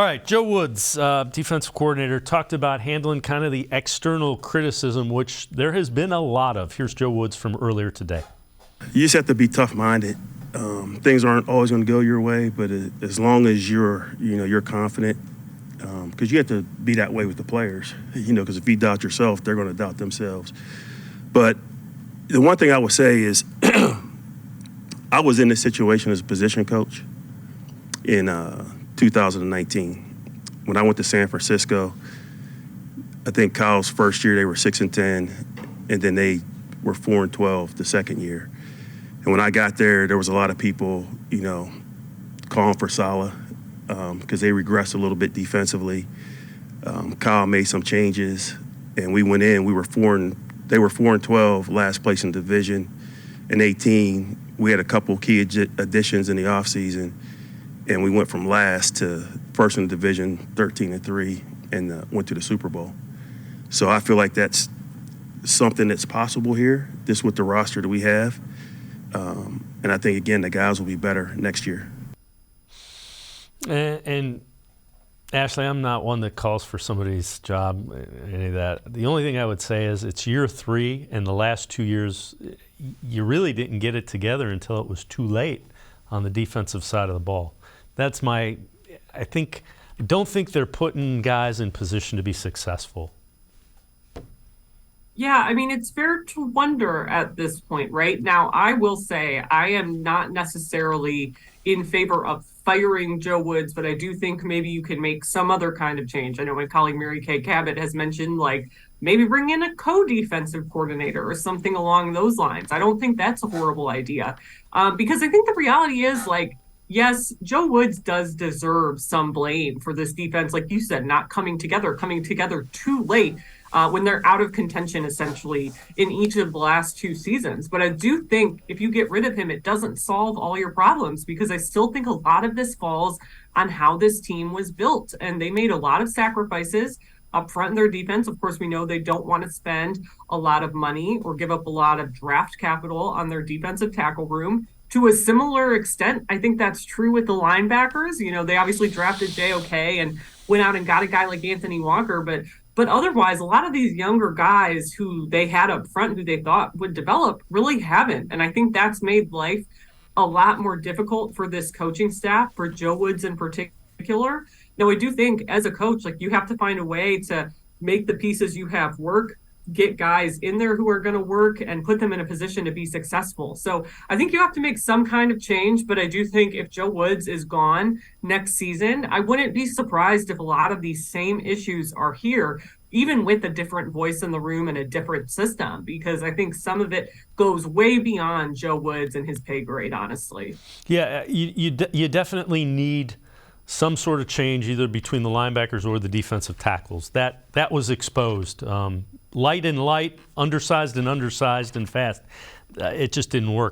All right, Joe Woods, defensive coordinator, talked about handling kind of the external criticism, which there has been a lot of. Here's Joe Woods from earlier today. You just have to be tough-minded. Things aren't always going to go your way, but as long as you're confident, because you have to be that way with the players. Because if you doubt yourself, they're going to doubt themselves. But the one thing I would say is, I was in this situation as a position coach in 2019 when I went to San Francisco. I think Kyle's first year they were 6-10, and then they were 4-12 the second year. And when I got there, there was a lot of people, calling for Saleh because they regressed a little bit defensively. Kyle made some changes, and we went in. They were 4-12, last place in division. In 18, we had a couple key additions in the offseason, and we went from last to first in the division, 13-3, and went to the Super Bowl. So I feel like that's something that's possible here, just with the roster that we have. And I think, again, the guys will be better next year. And Ashley, I'm not one that calls for somebody's job, any of that. The only thing I would say is it's year 3, and the last 2 years, you really didn't get it together until it was too late on the defensive side of the ball. That's I don't think they're putting guys in position to be successful. Yeah, I mean, it's fair to wonder at this point, right? Now, I will say I am not necessarily in favor of firing Joe Woods, but I do think maybe you can make some other kind of change. I know my colleague Mary Kay Cabot has mentioned, maybe bring in a co-defensive coordinator or something along those lines. I don't think that's a horrible idea because I think the reality is, yes, Joe Woods does deserve some blame for this defense, like you said, not coming together too late. When they're out of contention, essentially, in each of the last 2 seasons. But I do think if you get rid of him, it doesn't solve all your problems, because I still think a lot of this falls on how this team was built. And they made a lot of sacrifices up front in their defense. Of course, we know they don't want to spend a lot of money or give up a lot of draft capital on their defensive tackle room. To a similar extent, I think that's true with the linebackers. They obviously drafted JOK and went out and got a guy like Anthony Walker, but otherwise, a lot of these younger guys who they had up front, who they thought would develop, really haven't. And I think that's made life a lot more difficult for this coaching staff, for Joe Woods in particular. Now, I do think as a coach, you have to find a way to make the pieces you have work, get guys in there who are going to work, and put them in a position to be successful. So I think you have to make some kind of change, but I do think if Joe Woods is gone next season, I wouldn't be surprised if a lot of these same issues are here, even with a different voice in the room and a different system, because I think some of it goes way beyond Joe Woods and his pay grade, honestly. Yeah, you definitely need some sort of change either between the linebackers or the defensive tackles. That was exposed. Light and light, undersized and fast. It just didn't work.